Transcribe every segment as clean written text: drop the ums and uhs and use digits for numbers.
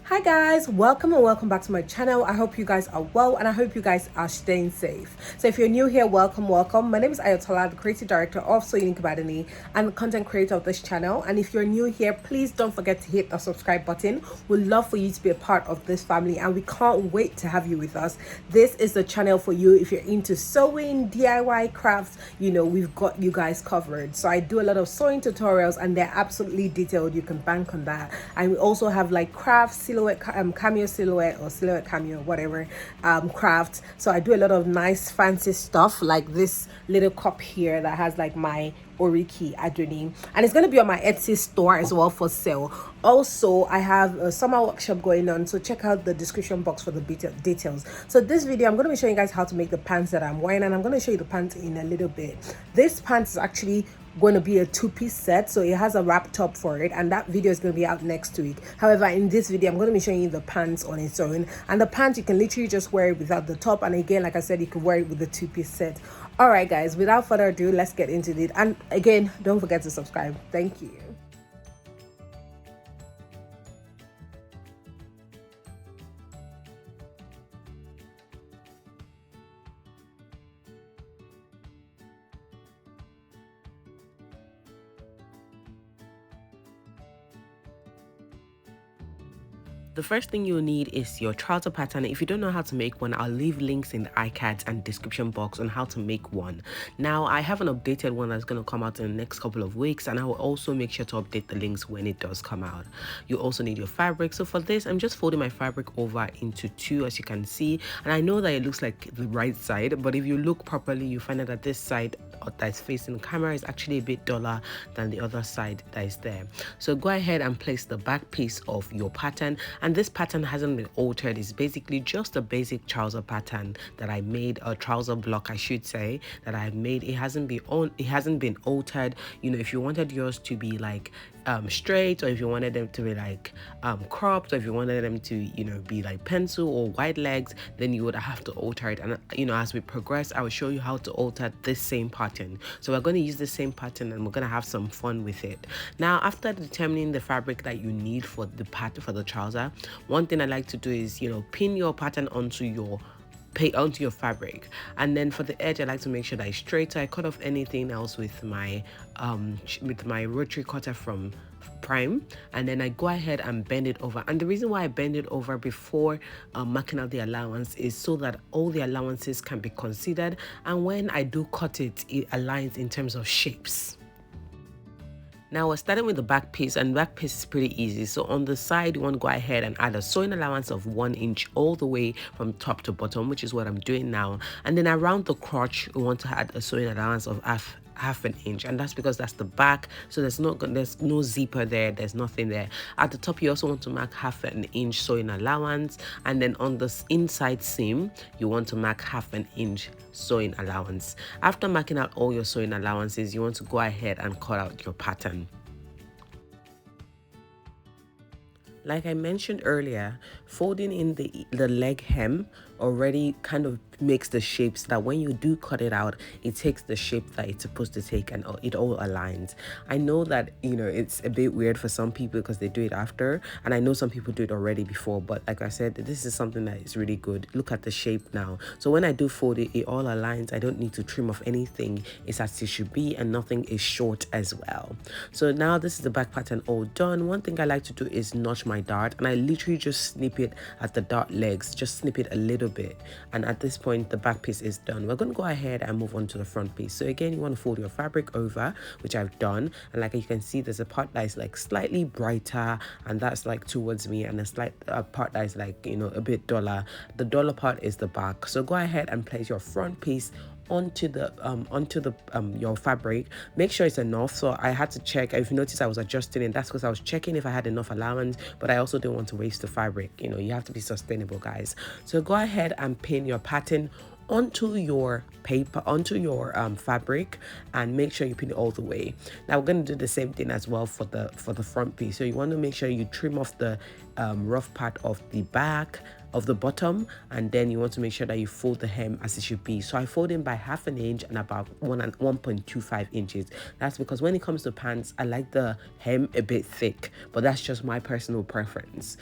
Hi guys, welcome and welcome back to my channel. I hope you guys are well and I hope you guys are staying safe. So if you're new here, welcome. My name is Ayotolaoff, the creative director of So Unique Adunni and content creator of this channel. And if you're new here, please don't forget to hit the subscribe button. We'd love for you to be a part of this family and we can't wait to have you with us. This is the channel for you if you're into sewing, DIY crafts. You know, we've got you guys covered. So I do a lot of sewing tutorials and they're absolutely detailed. You can bank on that. And we also have like crafts, silhouette, cameo silhouette or silhouette cameo, whatever, craft. So I do a lot of nice fancy stuff like this little cup here that has like my Oriki Adunni, and it's going to be on my Etsy store as well for sale. Also, I have a summer workshop going on, so check out the description box for the details. So this video I'm going to be showing you guys how to make the pants that I'm wearing, and I'm going to show you the pants in a little bit. This pants is actually going to be a two-piece set, so it has a wrap top for it, and that video is going to be out next week. However, in this video I'm going to be showing you the pants on its own, and the pants you can literally just wear it without the top, and again, like I said, you can wear it with the two-piece set. All right guys, without further ado, let's get into it. And again, don't forget to subscribe. Thank you. The first thing you'll need is your trouser pattern. If you don't know how to make one, I'll leave links in the iCards and description box on how to make one. Now, I have an updated one that's going to come out in the next couple of weeks, and I will also make sure to update the links when it does come out. You also need your fabric. So for this, I'm just folding my fabric over into two, as you can see. And I know that it looks like the right side, but if you look properly, you find out that this side that's facing the camera is actually a bit duller than the other side that is there. So go ahead and place the back piece of your pattern, and this pattern hasn't been altered. It's basically just a basic trouser pattern that I made, a trouser block I should say, that I've made. It hasn't been altered. You know, if you wanted yours to be like straight, or if you wanted them to be like cropped, or if you wanted them to, you know, be like pencil or wide legs, then you would have to alter it. And you know, as we progress, I will show you how to alter this same pattern. So we're going to use the same pattern and we're going to have some fun with it. Now, after determining the fabric that you need for the pattern for the trouser, one thing I like to do is, you know, pin your pattern onto your fabric, and then for the edge I like to make sure that it's straight. So I cut off anything else with my rotary cutter from Prym, and then I go ahead and bend it over. And the reason why I bend it over before marking out the allowance is so that all the allowances can be considered, and when I do cut it, it aligns in terms of shapes. Now we're starting with the back piece, and back piece is pretty easy. So on the side, you want to go ahead and add a sewing allowance of 1 inch all the way from top to bottom, which is what I'm doing now. And then around the crotch, we want to add a sewing allowance of half an inch, and that's because that's the back, so there's no zipper there, there's nothing there. At the top, you also want to mark half an inch sewing allowance, and then on the inside seam you want to mark half an inch sewing allowance. After marking out all your sewing allowances, you want to go ahead and cut out your pattern. Like I mentioned earlier, folding in the leg hem already kind of makes the shapes that when you do cut it out, it takes the shape that it's supposed to take, and it all aligns. I know that, you know, it's a bit weird for some people because they do it after, and I know some people do it already before, but like I said, this is something that is really good. Look at the shape now. So when I do fold it, it all aligns. I don't need to trim off anything. It's as it should be, and nothing is short as well. So now this is the back pattern all done. One thing I like to do is notch my dart, and I literally just snip it at the dart legs, just snip it a little bit, and at this point the back piece is done. We're going to go ahead and move on to the front piece. So again, you want to fold your fabric over, which I've done, and like you can see, there's a part that is like slightly brighter, and that's like towards me, and a slight part that is like, you know, a bit duller. The duller part is the back. So go ahead and place your front piece onto your fabric. Make sure it's enough. So I had to check. If you notice, I was adjusting it. That's because I was checking if I had enough allowance, but I also didn't want to waste the fabric. You know, you have to be sustainable, guys. So go ahead and pin your pattern onto your paper, onto your fabric, and make sure you pin it all the way. Now we're going to do the same thing as well for the front piece. So you want to make sure you trim off the rough part of the back of the bottom, and then you want to make sure that you fold the hem as it should be. So I fold in by half an inch and about 1.25 inches. That's because when it comes to pants, I like the hem a bit thick, but that's just my personal preference.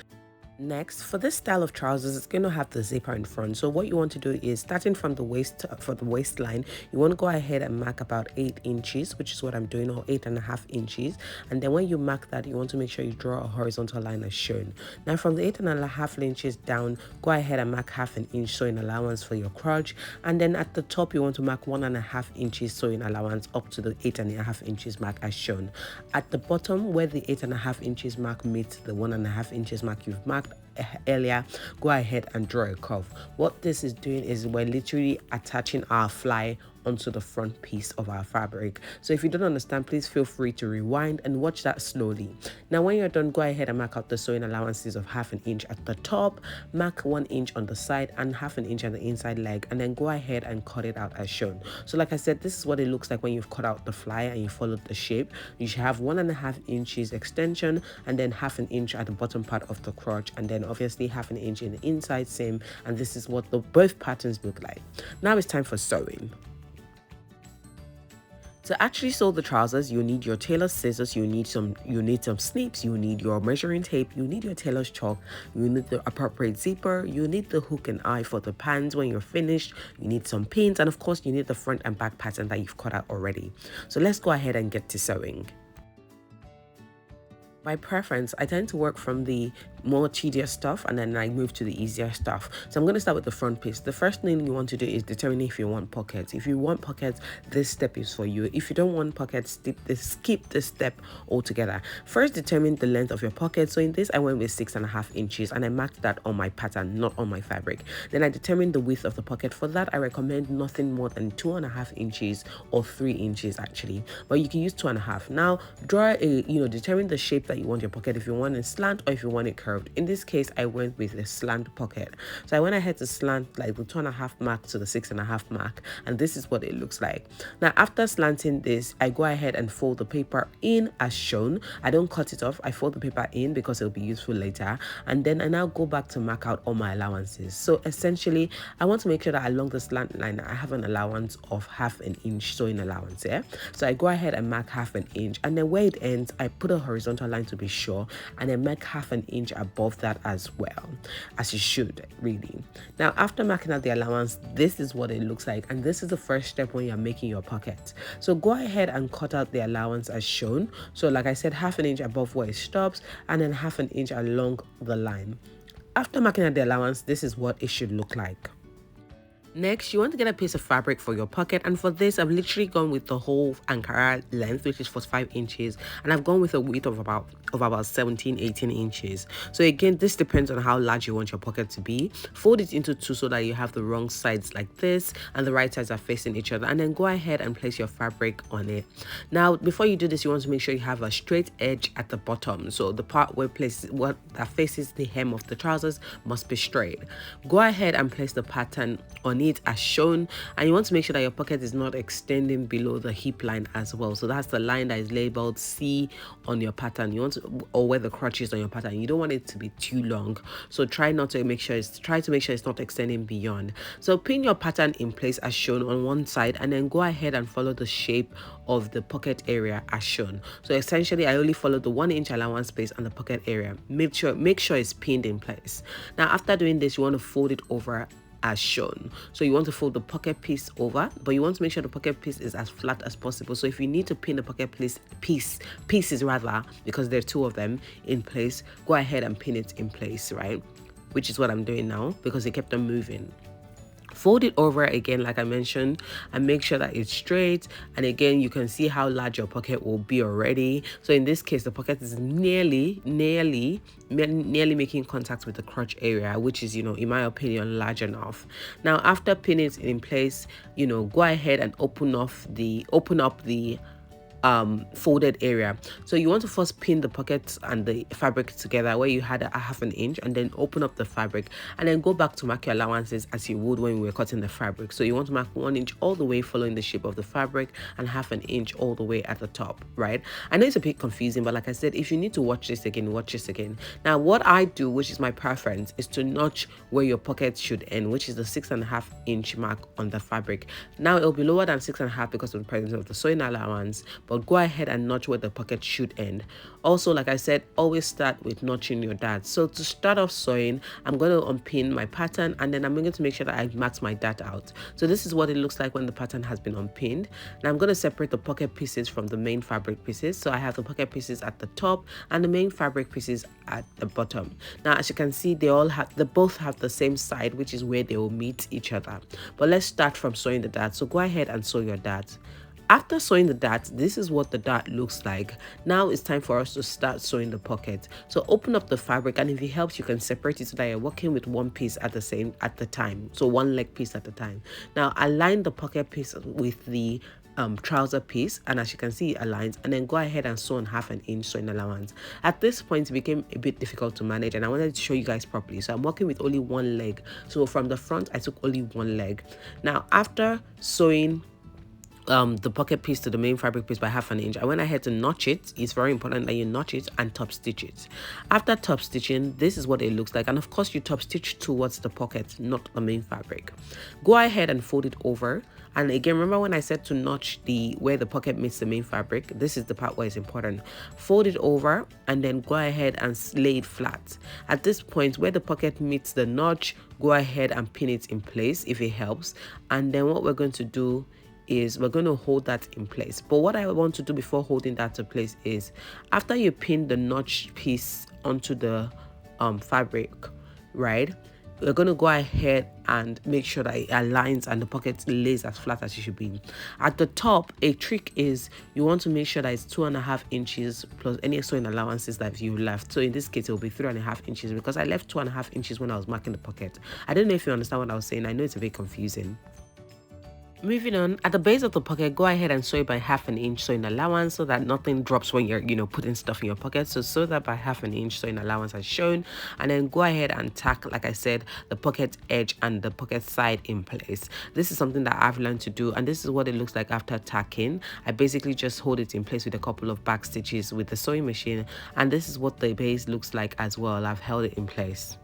Next, for this style of trousers, it's going to have the zipper in front. So what you want to do is, starting from the waist, for the waistline, you want to go ahead and mark about 8 inches, which is what I'm doing, or 8.5 inches. And then when you mark that, you want to make sure you draw a horizontal line as shown. Now from the 8.5 inches down, go ahead and mark 1/2 inch sewing allowance for your crotch. And then at the top, you want to mark 1.5 inches sewing allowance up to the 8.5 inches mark as shown. At the bottom, where the 8.5 inches mark meets the 1.5 inches mark you've marked earlier, go ahead and draw a curve. What this is doing is we're literally attaching our fly onto the front piece of our fabric. So if you don't understand, please feel free to rewind and watch that slowly. Now when you're done, go ahead and mark out the sewing allowances of 1/2 inch at the top, mark 1 inch on the side and 1/2 inch on the inside leg, and then go ahead and cut it out as shown. So like I said, this is what it looks like when you've cut out the fly and you followed the shape. You should have 1.5 inches extension and then 1/2 inch at the bottom part of the crotch, and then obviously 1/2 inch in the inside same, and this is what both patterns look like. Now it's time for sewing. To actually sew the trousers, you need your tailor's scissors, you need some snips, you need your measuring tape, you need your tailor's chalk, you need the appropriate zipper, you need the hook and eye for the pants when you're finished, you need some pins, and of course you need the front and back pattern that you've cut out already. So let's go ahead and get to sewing. By preference, I tend to work from the more tedious stuff and then I move to the easier stuff. So I'm going to start with the front piece. The first thing you want to do is determine if you want pockets. If you want pockets, this step is for you. If you don't want pockets, skip this step altogether. First, determine the length of your pocket. So in this, I went with 6.5 inches and I marked that on my pattern, not on my fabric. Then I determined the width of the pocket. For that, I recommend nothing more than 2.5 inches or 3 inches actually, but you can use 2.5. Now draw determine the shape that you want your pocket, if you want it slant or if you want it curved. In this case, I went with a slant pocket. So I went ahead to slant like the 2.5 mark to the 6.5 mark, and this is what it looks like. Now after slanting this, I go ahead and fold the paper in as shown. I don't cut it off, I fold the paper in because it'll be useful later, and then I now go back to mark out all my allowances. So essentially, I want to make sure that along the slant line, I have an allowance of 1/2 inch sewing allowance. So I go ahead and mark 1/2 inch, and then where it ends, I put a horizontal line to be sure, and then mark 1/2 inch above that as well, as you should really. Now after marking out the allowance, this is what it looks like, and this is the first step when you're making your pocket. So go ahead and cut out the allowance as shown. So like I said, 1/2 inch above where it stops, and then 1/2 inch along the line. After marking out the allowance, this is what it should look like. Next, you want to get a piece of fabric for your pocket, and for this I've literally gone with the whole Ankara length, which is 45 inches, and I've gone with a width of about 17-18 inches. So again, this depends on how large you want your pocket to be. Fold it into two so that you have the wrong sides like this and the right sides are facing each other, and then go ahead and place your fabric on it. Now before you do this, you want to make sure you have a straight edge at the bottom, so the part that faces the hem of the trousers must be straight. Go ahead and place the pattern on it as shown, and you want to make sure that your pocket is not extending below the hip line as well. So that's the line that is labeled C on your pattern. You want to, or where the crotch is on your pattern, you don't want it to be too long, so try to make sure it's not extending beyond. So pin your pattern in place as shown on one side, and then go ahead and follow the shape of the pocket area as shown. So essentially, I only follow the 1 inch allowance space on the pocket area. Make sure it's pinned in place. Now after doing this, you want to fold it over as shown. So you want to fold the pocket piece over, but you want to make sure the pocket piece is as flat as possible. So if you need to pin the pocket pieces rather, because there are two of them in place, go ahead and pin it in place, right? Which is what I'm doing now because it kept on moving. Fold it over again, like I mentioned, and make sure that it's straight. And again, you can see how large your pocket will be already. So in this case, the pocket is nearly making contact with the crotch area, which is, in my opinion, large enough. Now, after pinning it in place, go ahead and open up the folded area. So you want to first pin the pockets and the fabric together where you had a 1/2 inch, and then open up the fabric, and then go back to mark your allowances as you would when we were cutting the fabric. So you want to mark 1 inch all the way following the shape of the fabric, and 1/2 inch all the way at the top, right? I know it's a bit confusing, but like I said, if you need to watch this again, watch this again. Now what I do, which is my preference, is to notch where your pocket should end, which is the 6.5 inch mark on the fabric. Now it'll be lower than 6.5 because of the presence of the sewing allowance, but but go ahead and notch where the pocket should end. Also, like I said, always start with notching your dart. So to start off sewing, I'm going to unpin my pattern, and then I'm going to make sure that I mark my dart out. So this is what it looks like when the pattern has been unpinned. Now I'm going to separate the pocket pieces from the main fabric pieces. So I have the pocket pieces at the top and the main fabric pieces at the bottom. Now as you can see, they both have the same side, which is where they will meet each other. But let's start from sewing the dart. So go ahead and sew your dart. After sewing the dart, this is what the dart looks like. Now it's time for us to start sewing the pocket. So open up the fabric, and if it helps, you can separate it so that you're working with one piece at the time. So one leg piece at a time. Now align the pocket piece with the trouser piece, and as you can see, it aligns, and then go ahead and sew on 1/2 inch sewing allowance. At this point, it became a bit difficult to manage, and I wanted to show you guys properly. So I'm working with only one leg. So from the front, I took only one leg. Now after sewing the pocket piece to the main fabric piece by 1/2 inch, I went ahead to notch it. It's very important that you notch it and top stitch it. After top stitching, this is what it looks like, and of course you top stitch towards the pocket, not the main fabric. Go ahead and fold it over, and again, remember when I said to notch where the pocket meets the main fabric? This is the part where it's important. Fold it over and then go ahead and lay it flat. At this point, where the pocket meets the notch, go ahead and pin it in place if it helps. And then what we're going to do is we're going to hold that in place. But what I want to do before holding that in place is, after you pin the notch piece onto the fabric, right, we're going to go ahead and make sure that it aligns and the pocket lays as flat as it should be. At the top, a trick is you want to make sure that it's 2.5 inches plus any sewing allowances that you left. So in this case, it will be 3.5 inches, because I left 2.5 inches when I was marking the pocket. I don't know if you understand what I was saying. I know it's a bit confusing. Moving on, at the base of the pocket, go ahead and sew it by 1/2 inch sewing allowance so that nothing drops when you're putting stuff in your pocket. So sew that by 1/2 inch sewing allowance as shown, and then go ahead and tack, like I said, the pocket edge and the pocket side in place. This is something that I've learned to do, and this is what it looks like after tacking. I basically just hold it in place with a couple of back stitches with the sewing machine, and this is what the base looks like as well. I've held it in place.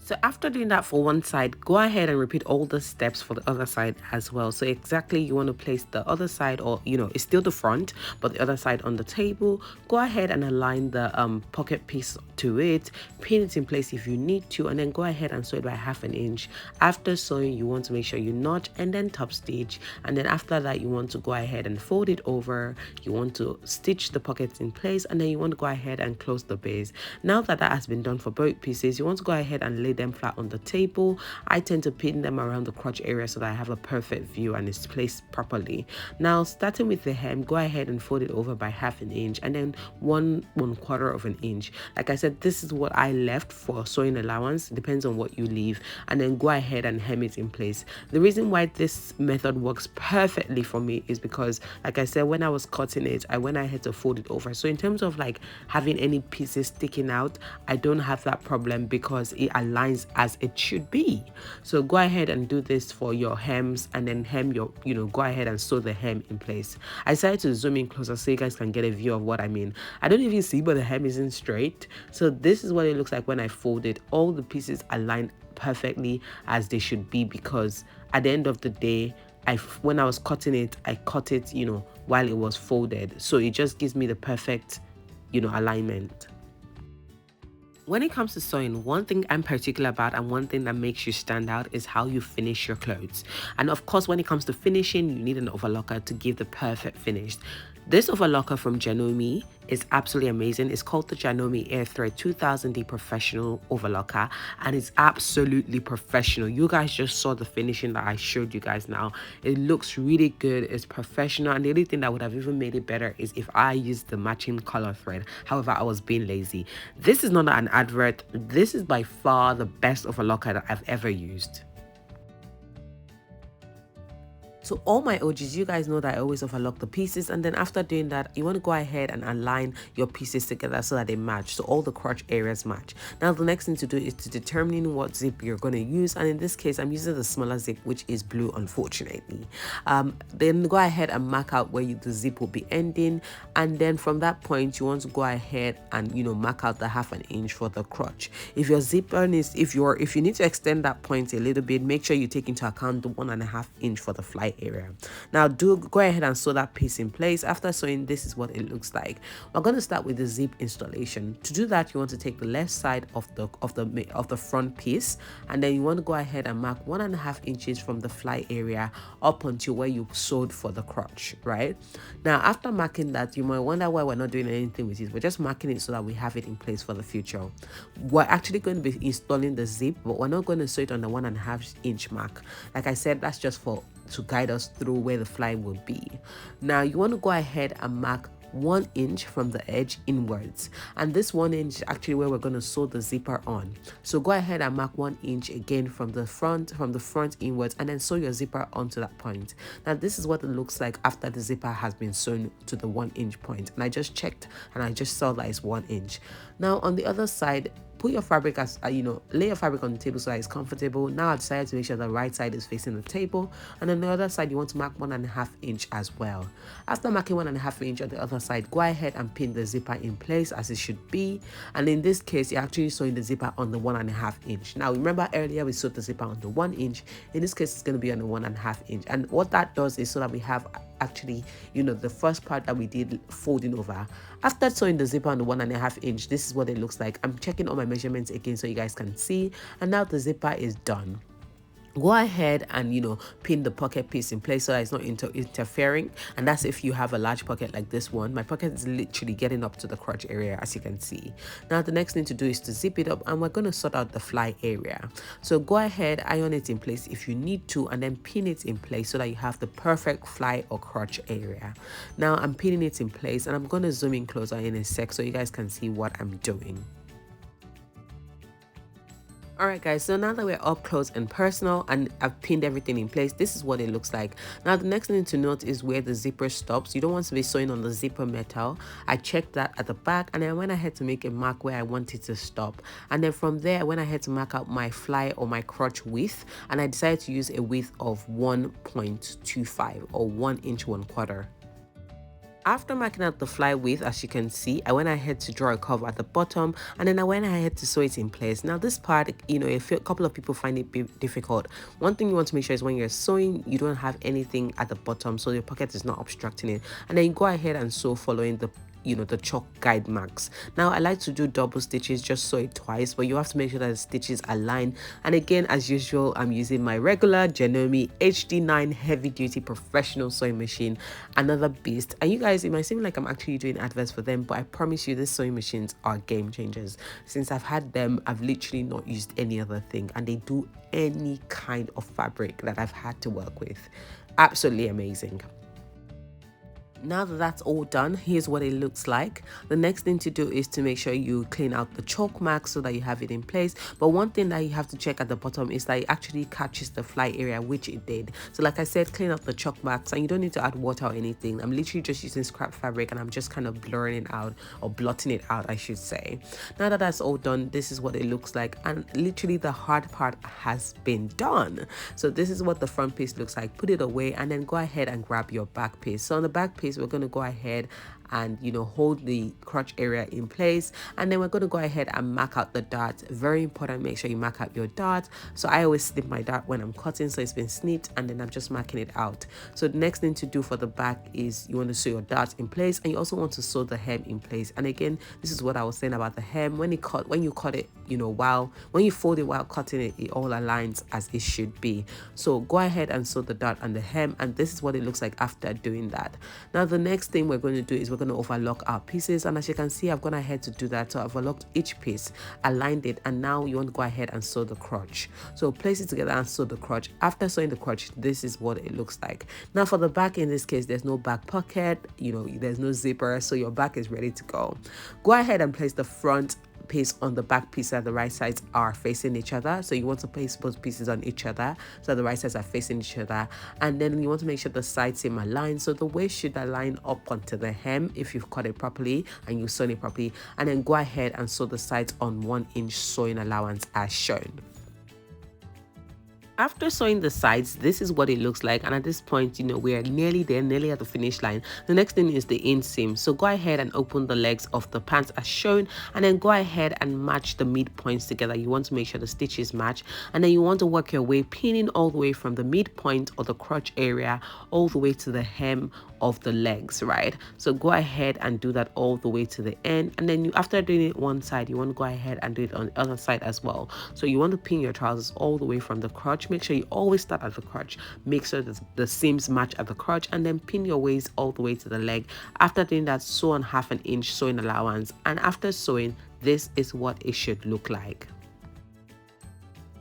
So after doing that for one side, go ahead and repeat all the steps for the other side as well. So exactly, you want to place the other side, or it's still the front but the other side on the table. Go ahead and align the pocket piece to it, pin it in place if you need to, and then go ahead and sew it by 1/2 inch. After sewing, you want to make sure you notch and then top stitch, and then after that you want to go ahead and fold it over. You want to stitch the pockets in place, and then you want to go ahead and close the base. Now that has been done for both pieces, you want to go ahead and lay them flat on the table. I tend to pin them around the crotch area so that I have a perfect view and it's placed properly. Now starting with the hem, go ahead and fold it over by 1/2 inch, and then 1/4 inch. Like I said, this is what I left for sewing allowance. It depends on what you leave, and then go ahead and hem it in place. The reason why this method works perfectly for me is because, like I said, when I was cutting it, I went ahead to fold it over. So in terms of like having any pieces sticking out, I don't have that problem because it aligns as it should be. So go ahead and do this for your hems, and then hem your, go ahead and sew the hem in place. I decided to zoom in closer so you guys can get a view of what I mean. I don't even see, but the hem isn't straight. So this is what it looks like when I fold it. All the pieces align perfectly as they should be, because at the end of the day, when I was cutting it, I cut it, while it was folded. So it just gives me the perfect, alignment. When it comes to sewing, one thing I'm particular about and one thing that makes you stand out is how you finish your clothes. And of course, when it comes to finishing, you need an overlocker to give the perfect finish. This overlocker from Janome is absolutely amazing. It's called the Janome Air Thread 2000D Professional Overlocker, and it's absolutely professional. You guys just saw the finishing that I showed you guys now. It looks really good. It's professional, and the only thing that would have even made it better is if I used the matching color thread. However, I was being lazy. This is not an advert. This is by far the best overlocker that I've ever used. So all my OGs, you guys know that I always overlock the pieces, and then after doing that, you want to go ahead and align your pieces together so that they match, so all the crotch areas match. Now the next thing to do is to determine what zip you're going to use, and in this case I'm using the smaller zip, which is blue, unfortunately. Then go ahead and mark out where the zip will be ending, and then from that point you want to go ahead and mark out the 1/2 inch for the crotch. If your zipper is, if you need to extend that point a little bit, make sure you take into account the 1.5 inch for the fly fly area. Now go ahead and sew that piece in place. After sewing, this is what it looks like. We're going to start with the zip installation. To do that, you want to take the left side of the front piece, and then you want to go ahead and mark 1.5 inches from the fly area up until where you sewed for the crotch, right? Now after marking that, you might wonder why we're not doing anything with it. We're just marking it so that we have it in place for the future. We're actually going to be installing the zip, but we're not going to sew it on the 1.5 inch mark. Like I said, that's just to guide us through where the fly will be. Now you want to go ahead and mark 1 inch from the edge inwards, and this 1 inch is actually where we're going to sew the zipper on. So go ahead and mark 1 inch again from the front inwards, and then sew your zipper onto that point. Now this is what it looks like after the zipper has been sewn to the 1 inch point, and I just checked and I just saw that it's 1 inch. Now on the other side, put your fabric as lay your fabric on the table so that it's comfortable. Now I decided to make sure the right side is facing the table, and on the other side you want to mark 1.5 inch as well. After marking 1.5 inch on the other side, go ahead and pin the zipper in place as it should be, and in this case you're actually sewing the zipper on the 1.5 inch. Now remember earlier we sewed the zipper on the 1 inch. In this case it's going to be on the 1.5 inch, and what that does is so that we have actually the first part that we did folding over. After sewing the zipper on the 1.5 inch, this is what it looks like. I'm checking all my measurements again so you guys can see, and now the zipper is done. Go ahead and pin the pocket piece in place so that it's not interfering, and that's if you have a large pocket like this one. My pocket is literally getting up to the crotch area, as you can see. Now the next thing to do is to zip it up, and we're going to sort out the fly area. So go ahead, iron it in place if you need to, and then pin it in place so that you have the perfect fly or crotch area. Now I'm pinning it in place, and I'm going to zoom in closer in a sec so you guys can see what I'm doing. Alright guys, so now that we're up close and personal and I've pinned everything in place, this is what it looks like. Now the next thing to note is where the zipper stops. You don't want to be sewing on the zipper metal. I checked that at the back, and I went ahead to make a mark where I wanted to stop, and then from there I went ahead to mark out my fly or my crotch width, and I decided to use a width of 1.25 or 1 inch 1/4. After marking out the fly width, as you can see, I went ahead to draw a curve at the bottom, and then I went ahead to sew it in place. Now this part, a couple of people find it difficult. One thing you want to make sure is when you're sewing, you don't have anything at the bottom so your pocket is not obstructing it, and then you go ahead and sew following the chalk guide marks. Now I like to do double stitches, just sew it twice, but you have to make sure that the stitches align. And again, as usual, I'm using my regular Janome HD9 heavy duty professional sewing machine, another beast. And you guys, it might seem like I'm actually doing adverts for them, but I promise you these sewing machines are game changers. Since I've had them, I've literally not used any other thing, and they do any kind of fabric that I've had to work with. Absolutely amazing. Now that that's all done, here's what it looks like. The next thing to do is to make sure you clean out the chalk marks so that you have it in place. But one thing that you have to check at the bottom is that it actually catches the fly area, which it did. So like I said, clean out the chalk marks, and you don't need to add water or anything. I'm literally just using scrap fabric, and I'm just kind of blurring it out, or blotting it out I should say. Now that that's all done, this is what it looks like, and literally the hard part has been done. So this is what the front piece looks like. Put it away, and then go ahead and grab your back piece. So on the back piece, we're going to go ahead and hold the crotch area in place, and then we're going to go ahead and mark out the dart. Very important, make sure you mark out your dart. So I always snip my dart when I'm cutting, so it's been snipped, and then I'm just marking it out. So the next thing to do for the back is you want to sew your dart in place, and you also want to sew the hem in place. And again, this is what I was saying about the hem. When you cut it, when you fold it while cutting it, it all aligns as it should be. So go ahead and sew the dart and the hem, and this is what it looks like after doing that. Now the next thing we're going to do is we're going to overlock our pieces, and as you can see, I've gone ahead to do that. So I've overlocked each piece, aligned it, and now you want to go ahead and sew the crotch. So place it together and sew the crotch. After sewing the crotch, this is what it looks like. Now for the back, in this case, there's no back pocket, there's no zipper, so your back is ready to go. Go ahead and place the front piece on the back piece so the right sides are facing each other. So you want to place both pieces on each other so the right sides are facing each other, and then you want to make sure the sides seam aligned. So the waist should align up onto the hem if you've cut it properly and you've sewn it properly, and then go ahead and sew the sides on 1 inch sewing allowance as shown. After sewing the sides, this is what it looks like, and at this point, you know, we're nearly there, nearly at the finish line. The next thing is the inseam. So go ahead and open the legs of the pants as shown, and then go ahead and match the midpoints together. You want to make sure the stitches match, and then you want to work your way, pinning all the way from the midpoint or the crotch area all the way to the hem of the legs, right? So go ahead and do that all the way to the end, and then after doing it one side, you want to go ahead and do it on the other side as well. So you want to pin your trousers all the way from the crotch. Make sure you always start at the crotch, make sure that the seams match at the crotch, and then pin your waist all the way to the leg. After doing that, sew on 1/2 inch sewing allowance, and after sewing, this is what it should look like.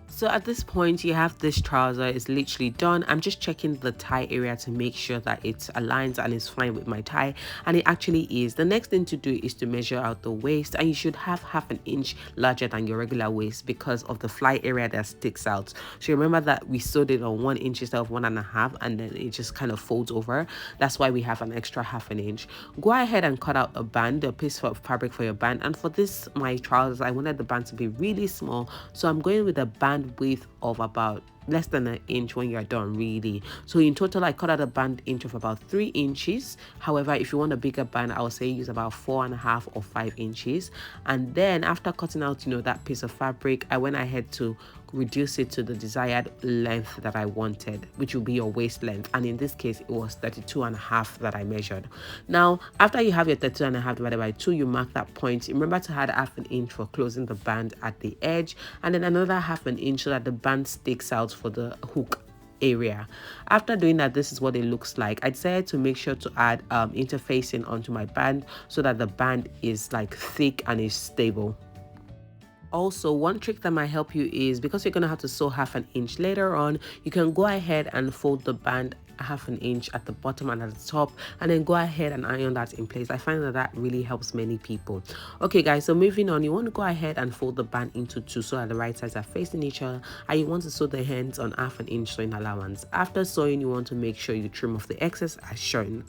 So at this point, you have this trouser is literally done. I'm just checking the tie area to make sure that it aligns and is fine with my tie, and it actually is. The next thing to do is to measure out the waist, and you should have 1/2 inch larger than your regular waist because of the fly area that sticks out. So remember that we sewed it on 1 inch instead of 1.5, and then it just kind of folds over. That's why we have an extra 1/2 inch. Go ahead and cut out a band, a piece of fabric for your band, and for this, my trousers, I wanted the band to be really small, so I'm going with a band width of about less than 1 inch when you're done, really. So in total, I cut out a band inch of about 3 inches. However, if you want a bigger band, I would say use about 4.5 or 5 inches. And then after cutting out, you know, that piece of fabric, I went ahead to reduce it to the desired length that I wanted, which will be your waist length, and in this case it was 32.5 that I measured. Now after you have your 32.5 divided by 2, you mark that point. Remember to add 1/2 inch for closing the band at the edge, and then another 1/2 inch so that the band sticks out for the hook area. After doing that, this is what it looks like. I decided to make sure to add interfacing onto my band so that the band is like thick and is stable. Also, one trick that might help you is, because you're going to have to sew 1/2 inch later on, you can go ahead and fold the band 1/2 inch at the bottom and at the top, and then go ahead and iron that in place. I find that that really helps many people. Okay guys, so moving on, you want to go ahead and fold the band into 2 so that the right sides are facing each other, and you want to sew the ends on 1/2 inch sewing allowance. After sewing, you want to make sure you trim off the excess as shown.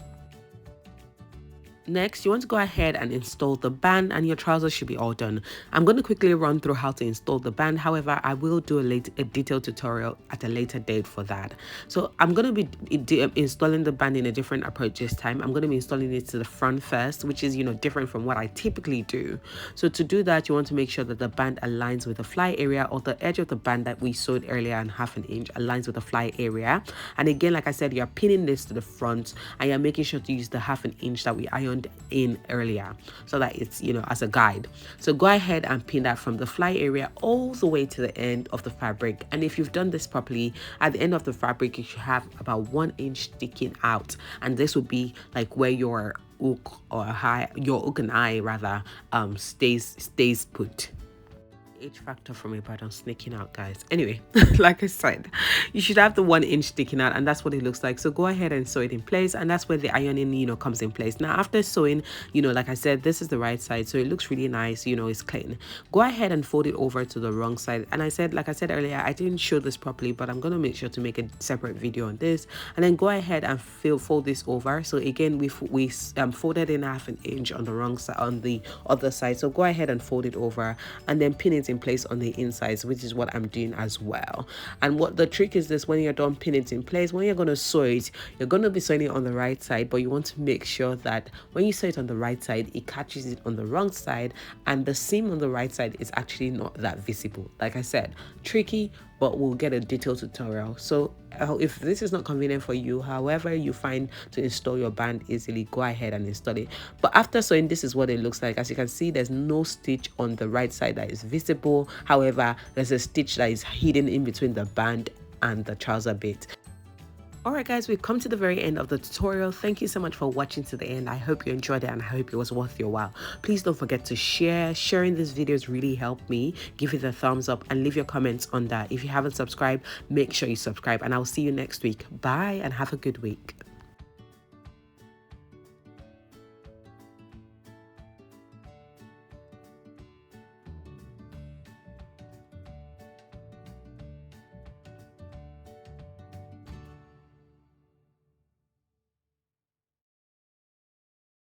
Next, you want to go ahead and install the band, and your trousers should be all done. I'm going to quickly run through how to install the band. However, I will do a detailed tutorial at a later date for that. So I'm going to be installing the band in a different approach this time. I'm going to be installing it to the front first, which is, you know, different from what I typically do. So to do that, you want to make sure that the band aligns with the fly area, or the edge of the band that we sewed earlier on 1/2 inch aligns with the fly area. And again, like I said, you're pinning this to the front, and you're making sure to use the 1/2 inch that we ironed in earlier so that it's, you know, as a guide. So go ahead and pin that from the fly area all the way to the end of the fabric, and if you've done this properly, at the end of the fabric you should have about 1 inch sticking out, and this would be like where your hook and eye rather stays put. H factor from Ibadan sneaking out, guys. Anyway, like I said, you should have the 1 inch sticking out, and that's what it looks like. So go ahead and sew it in place, and that's where the ironing, you know, comes in place. Now after sewing, you know, like I said, this is the right side, so it looks really nice, you know, it's clean. Go ahead and fold it over to the wrong side, and like I said earlier, I didn't show this properly, but I'm gonna make sure to make a separate video on this. And then go ahead and fold this over. So again, we folded in 1/2 inch on the wrong side, on the other side. So go ahead and fold it over, and then pin it in place on the insides, which is what I'm doing as well. And what the trick is this: when you're done pinning it in place, when you're going to sew it, you're going to be sewing it on the right side, but you want to make sure that when you sew it on the right side, it catches it on the wrong side, and the seam on the right side is actually not that visible. Like I said, tricky, but we'll get a detailed tutorial. So if this is not convenient for you, however you find to install your band easily, go ahead and install it. But after sewing, this is what it looks like. As you can see, there's no stitch on the right side that is visible. However, there's a stitch that is hidden in between the band and the trouser bit. Alright guys, we've come to the very end of the tutorial. Thank you so much for watching to the end. I hope you enjoyed it, and I hope it was worth your while. Please don't forget to share. Sharing these videos really helped me. Give it a thumbs up and leave your comments on that. If you haven't subscribed, make sure you subscribe, and I'll see you next week. Bye, and have a good week.